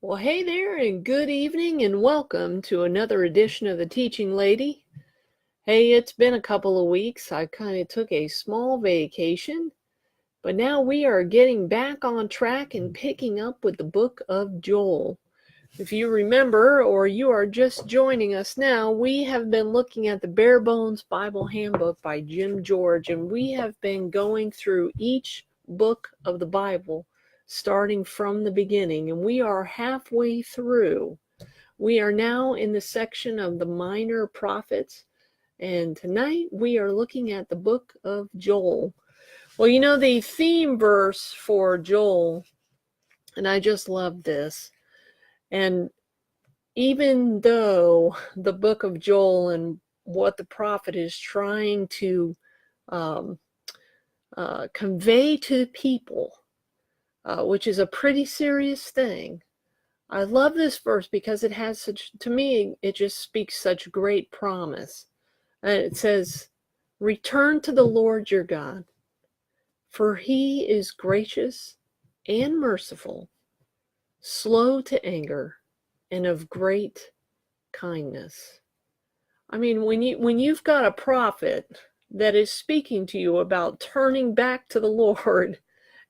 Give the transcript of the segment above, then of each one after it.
Well, hey there, and good evening, and welcome to another edition of the Teaching Lady. Hey, it's been a couple of weeks. I kind of took a small vacation, but now we are getting back on track and picking up with the book of Joel. If you remember, or you are just joining us now, we have been looking at the Bones Bible Handbook by Jim George, and we have been going through each book of the Bible starting from the beginning, and we are halfway through. We are now in the section of the minor prophets, and tonight we are looking at the book of Joel. Well, you know, the theme verse for Joel, and I just love this, and even though the book of Joel and what the prophet is trying to um, convey to the people, which is a pretty serious thing, I love this verse because it has such, to me, it just speaks such great promise. It says, "Return to the Lord your God, for he is gracious and merciful, slow to anger, and of great kindness." I mean, when you've got a prophet that is speaking to you about turning back to the Lord,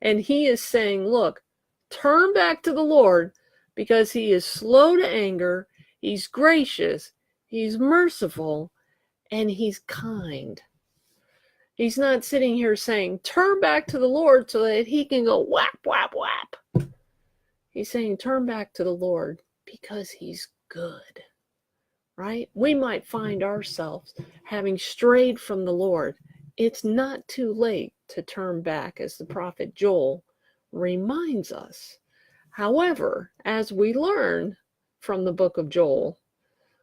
and he is saying, look, turn back to the Lord because he is slow to anger, he's gracious, he's merciful, and he's kind. He's not sitting here saying, turn back to the Lord so that he can go whap, whap, whap. He's saying, turn back to the Lord because he's good. Right? We might find ourselves having strayed from the Lord. It's not too late to turn back, as the prophet Joel reminds us. However, as we learn from the book of Joel,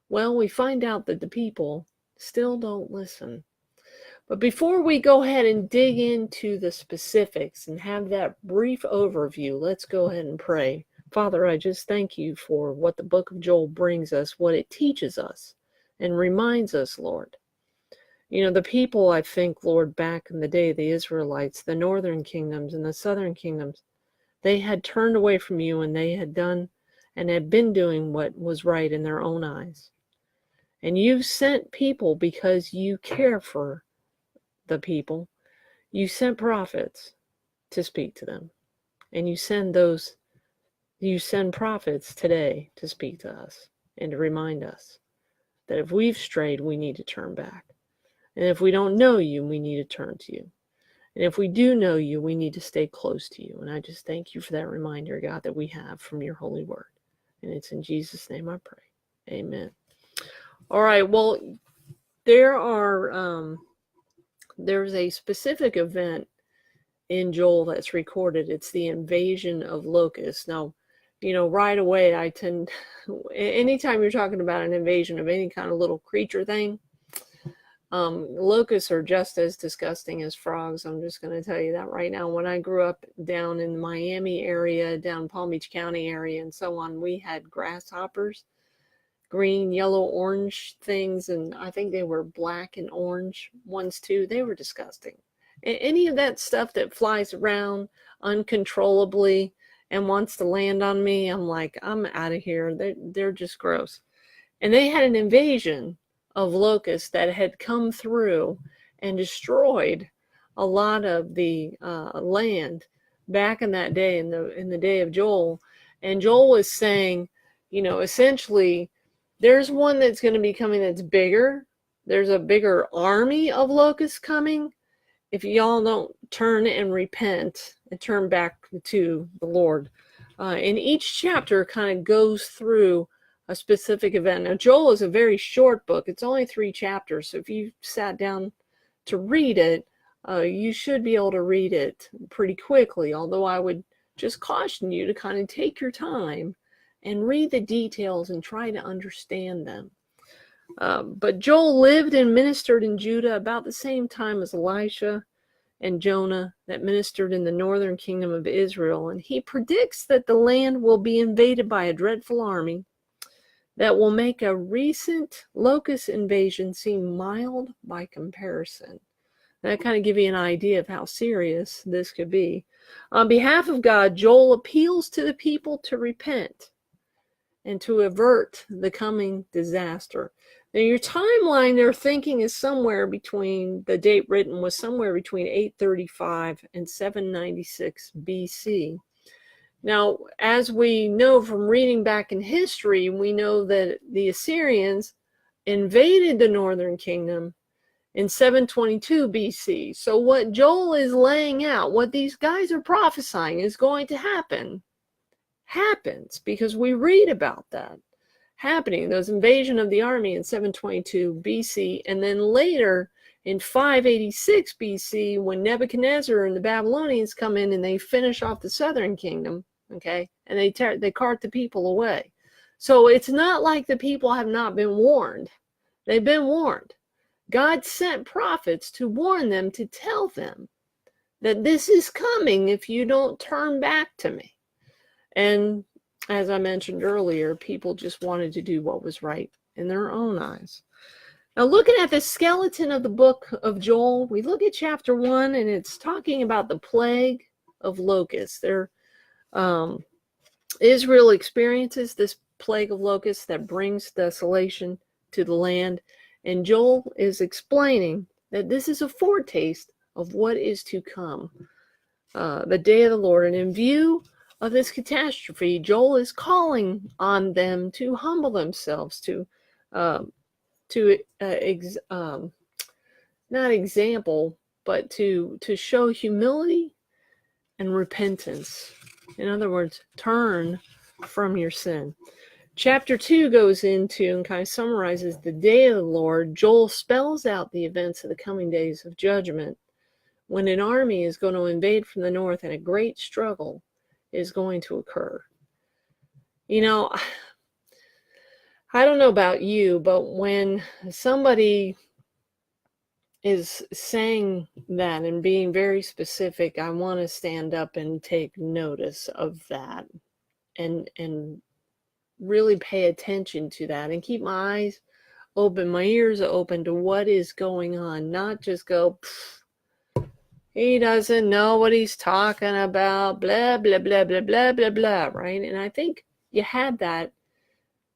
well, we find out that the people still don't listen. But before we go ahead and dig into the specifics and have that brief overview, let's go ahead and pray. Father, I just thank you for what the book of Joel brings us, what it teaches us and reminds us, Lord. You know, the people, I think, Lord, back in the day, the Israelites, the northern kingdoms and the southern kingdoms, they had turned away from you, and they had done and had been doing what was right in their own eyes. And you've sent people because you care for the people. You sent prophets to speak to them. And you send prophets today to speak to us and to remind us that if we've strayed, we need to turn back. And if we don't know you, we need to turn to you. And if we do know you, we need to stay close to you. And I just thank you for that reminder, God, that we have from your holy word. And it's in Jesus' name I pray. Amen. All right, well, there's a specific event in Joel that's recorded. It's the invasion of locusts. Now, you know, right away, anytime you're talking about an invasion of any kind of little creature thing, locusts are just as disgusting as frogs. I'm just going to tell you that right now. When I grew up down in the Miami area, down Palm Beach County area, and so on, we had grasshoppers, green, yellow, orange things, and I think they were black and orange ones too. They were disgusting. Any of that stuff that flies around uncontrollably and wants to land on me, I'm like, I'm out of here. They're just gross. And they had an invasion of locusts that had come through and destroyed a lot of the land back in that day, in the day of Joel. And Joel was saying, you know, essentially, there's one that's going to be coming that's bigger. There's a bigger army of locusts coming. If y'all don't turn and repent and turn back to the Lord. And each chapter kind of goes through a specific event. Now, Joel is a very short book. It's only 3 chapters. So if you sat down to read it, you should be able to read it pretty quickly. Although I would just caution you to kind of take your time and read the details and try to understand them. But Joel lived and ministered in Judah about the same time as Elisha and Jonah that ministered in the northern kingdom of Israel. And he predicts that the land will be invaded by a dreadful army that will make a recent locust invasion seem mild by comparison. That kind of give you an idea of how serious this could be. On behalf of God, Joel appeals to the people to repent and to avert the coming disaster. Now, your timeline they're thinking is somewhere between, the date written was somewhere between 835 and 796 BC. Now, as we know from reading back in history, we know that the Assyrians invaded the northern kingdom in 722 BC. So what Joel is laying out, what these guys are prophesying is going to happen, happens, because we read about that happening, those invasion of the army in 722 BC, and then later in 586 BC, when Nebuchadnezzar and the Babylonians come in and they finish off the southern kingdom, okay, and they cart the people away. So it's not like the people have not been warned. They've been warned. God sent prophets to warn them, to tell them that this is coming if you don't turn back to me. And as I mentioned earlier, people just wanted to do what was right in their own eyes. Now, looking at the skeleton of the book of Joel, we look at chapter 1, and it's talking about the plague of locusts. Israel experiences this plague of locusts that brings desolation to the land. And Joel is explaining that this is a foretaste of what is to come, the day of the Lord. And in view of this catastrophe, Joel is calling on them to humble themselves, not example, but to show humility and repentance. In other words, turn from your sin. Chapter 2 goes into and kind of summarizes the day of the Lord. Joel spells out the events of the coming days of judgment, when an army is going to invade from the north and a great struggle is going to occur. You know, I don't know about you, but when somebody is saying that and being very specific, I want to stand up and take notice of that and really pay attention to that and keep my eyes open, my ears open to what is going on, not just go, he doesn't know what he's talking about, blah, blah, blah, blah, blah, blah, blah, right? And I think you had that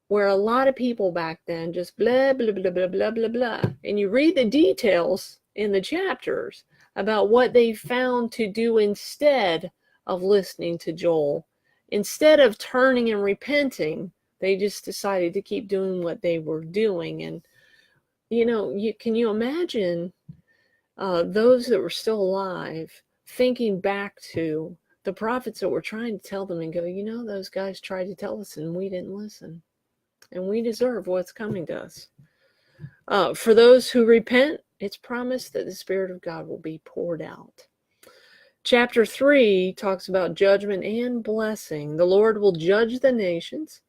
where a lot of people back then just blah, blah, blah, blah, blah, blah, blah. And you read the details in the chapters about what they found to do instead of listening to Joel. Instead of turning and repenting, they just decided to keep doing what they were doing. And, you know, can you imagine those that were still alive thinking back to the prophets that were trying to tell them and go, you know, those guys tried to tell us and we didn't listen. And we deserve what's coming to us. For those who repent, it's promised that the Spirit of God will be poured out. Chapter 3 talks about judgment and blessing. The Lord will judge the nations,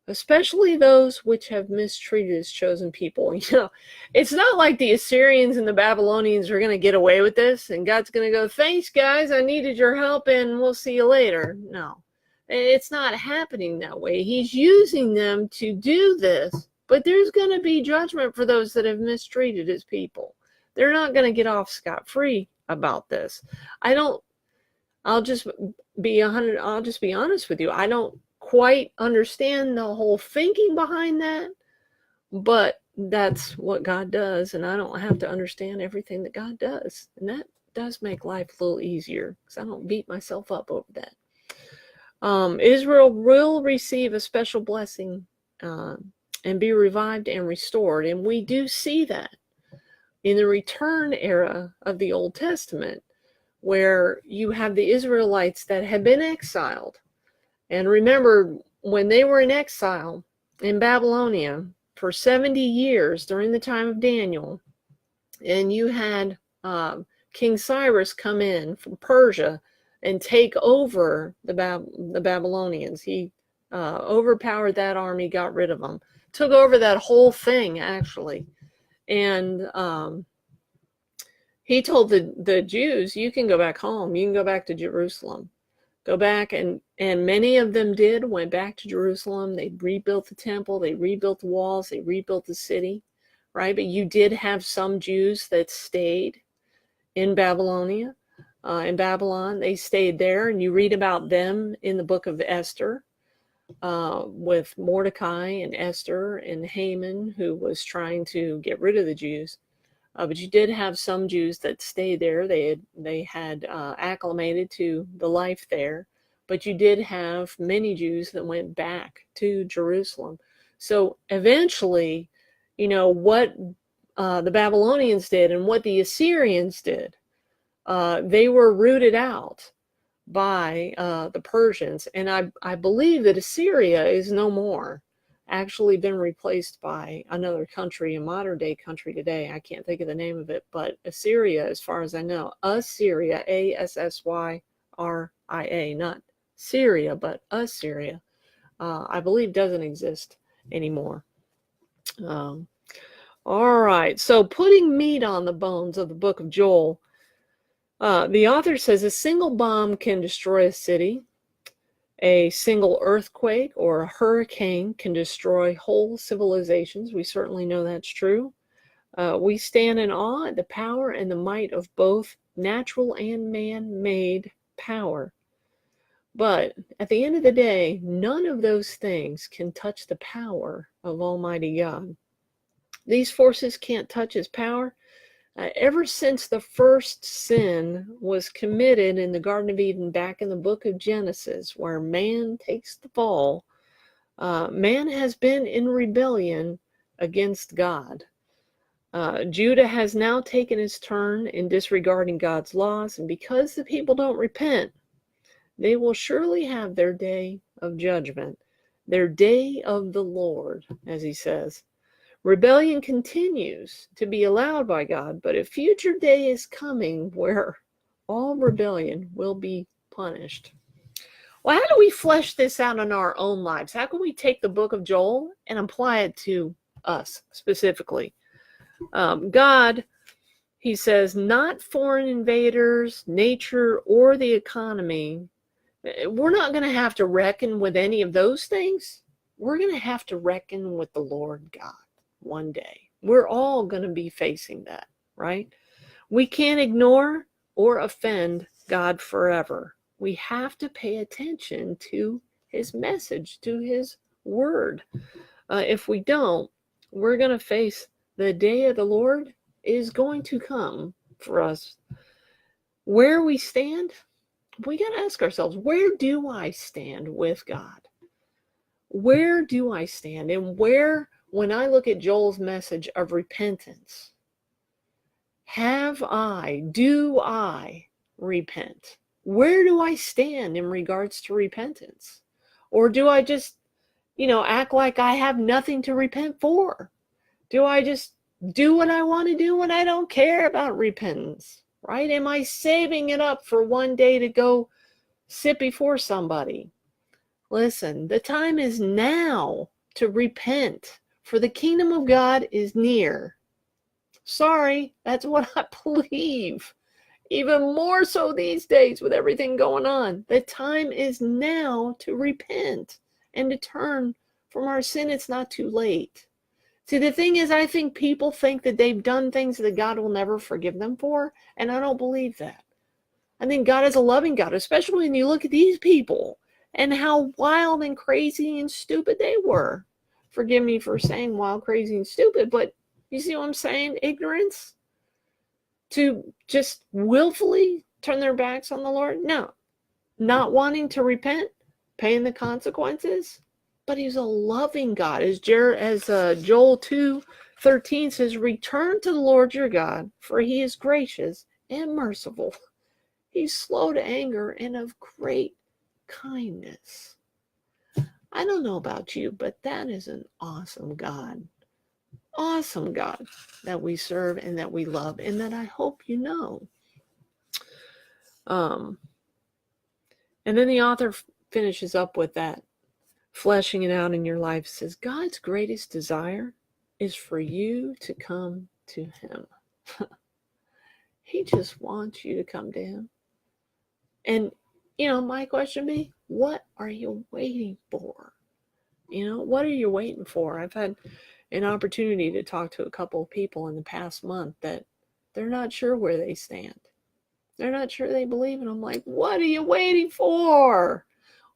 especially those which have mistreated his chosen people. You know, it's not like the Assyrians and the Babylonians are going to get away with this, and God's going to go, thanks, guys, I needed your help, and we'll see you later. No, it's not happening that way. He's using them to do this, but there's going to be judgment for those that have mistreated his people. They're not going to get off scot-free about this. I'll just be honest with you. I don't quite understand the whole thinking behind that, but that's what God does, and I don't have to understand everything that God does, and that does make life a little easier because I don't beat myself up over that. Israel will receive a special blessing and be revived and restored, and we do see that in the return era of the Old Testament, where you have the Israelites that had been exiled. And remember, when they were in exile in Babylonia for 70 years during the time of Daniel, and you had King Cyrus come in from Persia and take over the Babylonians. He overpowered that army, got rid of them, took over that whole thing, actually. And he told the Jews, you can go back home. You can go back to Jerusalem. Go back, and many of them went back to Jerusalem. They rebuilt the temple. They rebuilt the walls. They rebuilt the city, right? But you did have some Jews that stayed in Babylonia, in Babylon. They stayed there, and you read about them in the book of Esther. with Mordecai and Esther and Haman, who was trying to get rid of the Jews. But you did have some Jews that stayed there. They had acclimated to the life there. But you did have many Jews that went back to Jerusalem. So eventually, what the Babylonians did and what the Assyrians did, they were rooted out by the Persians. And I believe that Assyria is no more, actually been replaced by another country, a modern day country today. I can't think of the name of it, but Assyria, as far as I know, Assyria, Assyria, not Syria, but Assyria, I believe doesn't exist anymore. All right, so putting meat on the bones of the book of Joel. The author says a single bomb can destroy a city. A single earthquake or a hurricane can destroy whole civilizations. We certainly know that's true. We stand in awe at the power and the might of both natural and man-made power. But at the end of the day, none of those things can touch the power of Almighty God. These forces can't touch his power. Ever since the first sin was committed in the Garden of Eden, back in the book of Genesis, where man takes the fall, man has been in rebellion against God. Judah has now taken his turn in disregarding God's laws, and because the people don't repent, they will surely have their day of judgment, their day of the Lord, as he says. Rebellion continues to be allowed by God, but a future day is coming where all rebellion will be punished. Well, how do we flesh this out in our own lives? How can we take the book of Joel and apply it to us specifically? God, he says, not foreign invaders, nature, or the economy. We're not going to have to reckon with any of those things. We're going to have to reckon with the Lord God one day. We're all going to be facing that, right? We can't ignore or offend God forever. We have to pay attention to his message, to his word. If we don't, we're going to face the day of the Lord is going to come for us. Where we stand, we got to ask ourselves, where do I stand with God? Where do I stand? And where, when I look at Joel's message of repentance, do I repent? Where do I stand in regards to repentance? Or do I just, act like I have nothing to repent for? Do I just do what I want to do when I don't care about repentance? Right? Am I saving it up for one day to go sit before somebody? Listen, the time is now to repent, for the kingdom of God is near. Sorry, that's what I believe. Even more so these days with everything going on. The time is now to repent and to turn from our sin. It's not too late. See, the thing is, I think people think that they've done things that God will never forgive them for, and I don't believe that. I think God is a loving God, especially when you look at these people and how wild and crazy and stupid they were. Forgive me for saying wild, crazy, and stupid, but you see what I'm saying? Ignorance? To just willfully turn their backs on the Lord? No. Not wanting to repent, paying the consequences. But he's a loving God. As Joel 2:13 says, return to the Lord your God, for he is gracious and merciful. He's slow to anger and of great kindness. I don't know about you, but that is an awesome God. Awesome God that we serve and that we love and that I hope you know. And then the author finishes up with that, fleshing it out in your life. Says, God's greatest desire is for you to come to him. He just wants you to come to him. And, my question be, what are you waiting for? What are you waiting for? I've had an opportunity to talk to a couple of people in the past month that they're not sure where they stand. They're not sure they believe. And I'm like, what are you waiting for?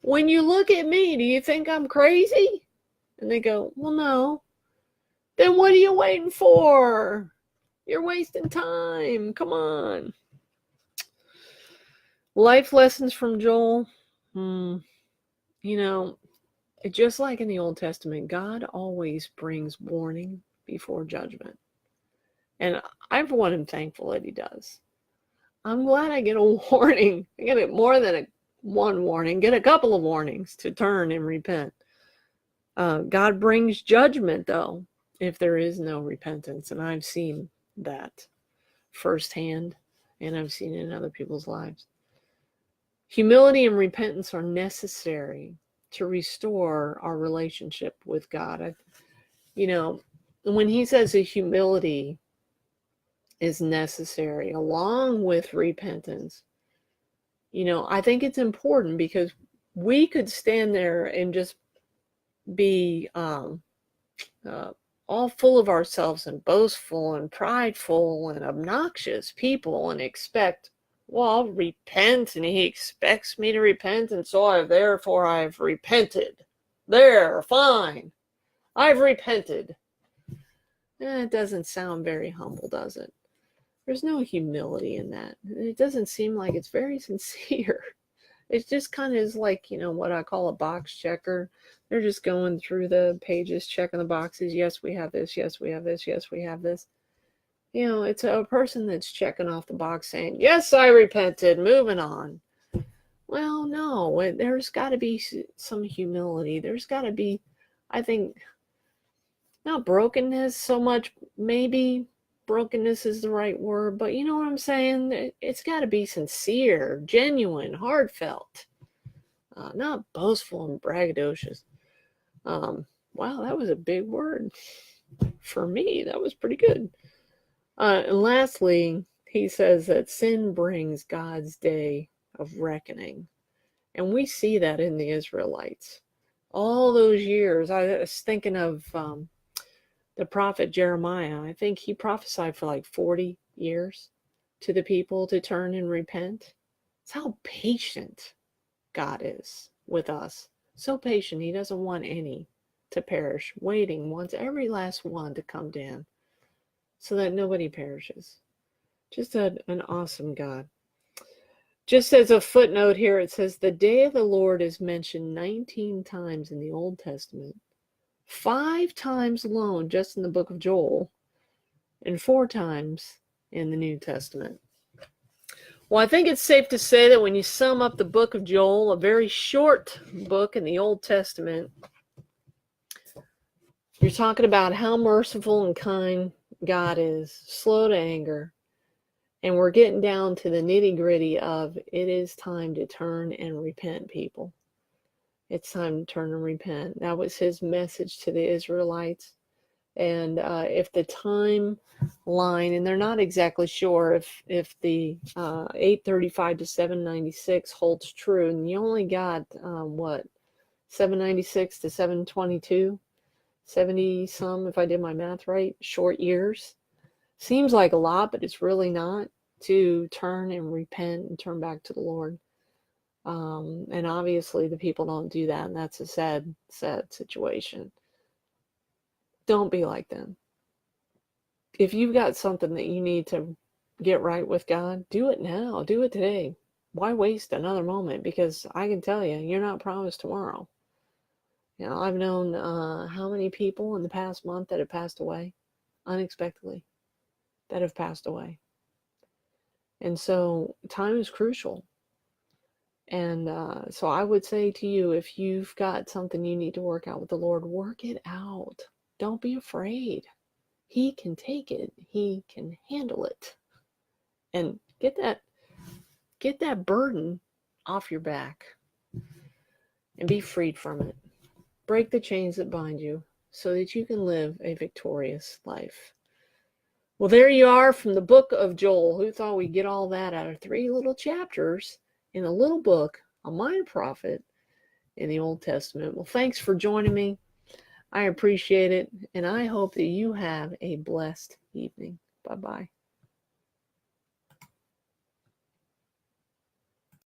When you look at me, do you think I'm crazy? And they go, well, no. Then what are you waiting for? You're wasting time. Come on. Life lessons from Joel. You know, just like in the Old Testament, God always brings warning before judgment. And I, for one, am thankful that he does. I'm glad I get a warning. I get it more than one warning, get a couple of warnings to turn and repent. God brings judgment, though, if there is no repentance. And I've seen that firsthand, and I've seen it in other people's lives. Humility and repentance are necessary to restore our relationship with God. When he says that humility is necessary along with repentance, I think it's important because we could stand there and just be all full of ourselves and boastful and prideful and obnoxious people and expect, well, I'll repent and he expects me to repent, and so therefore I've repented. There, fine. I've repented. It doesn't sound very humble, does it? There's no humility in that. It doesn't seem like it's very sincere. It just kind of is like, what I call a box checker. They're just going through the pages, checking the boxes. Yes, we have this. Yes, we have this. Yes, we have this. It's a person that's checking off the box saying, yes, I repented, moving on. Well, no, there's got to be some humility. There's got to be, I think, not brokenness so much, maybe brokenness is the right word, but you know what I'm saying? It's got to be sincere, genuine, heartfelt, not boastful and braggadocious. Wow, that was a big word. For me, that was pretty good. And lastly, he says that sin brings God's day of reckoning. And we see that in the Israelites. All those years, I was thinking of the prophet Jeremiah. I think he prophesied for like 40 years to the people to turn and repent. It's how patient God is with us. So patient, he doesn't want any to perish, waiting, wants every last one to come to him so that nobody perishes. Just an awesome God. Just as a footnote here, it says the day of the Lord is mentioned 19 times in the Old Testament, 5 times alone just in the book of Joel, and 4 times in the New Testament. Well, I think it's safe to say that when you sum up the book of Joel, a very short book in the Old Testament, you're talking about how merciful and kind God is, slow to anger, and we're getting down to the nitty-gritty of it is time to turn and repent, people. It's time to turn and repent. That was his message to the Israelites. And if the timeline, and they're not exactly sure if the 835 to 796 holds true, and you only got 796 to 722, 70 some, if I did my math right, short years. Seems like a lot, but it's really not, to turn and repent and turn back to the Lord. And obviously the people don't do that, and that's a sad situation. Don't be like them. If you've got something that you need to get right with God, do it now. Do it today. Why waste another moment? Because I can tell you, you're not promised tomorrow. I've known how many people in the past month that have passed away unexpectedly, that have passed away. And so time is crucial. And so I would say to you, if you've got something you need to work out with the Lord, work it out. Don't be afraid. He can take it. He can handle it. And get that burden off your back and be freed from it. Break the chains that bind you so that you can live a victorious life. Well, there you are from the book of Joel. Who thought we'd get all that out of 3 little chapters in a little book, a minor prophet in the Old Testament? Well, thanks for joining me. I appreciate it, and I hope that you have a blessed evening. Bye-bye.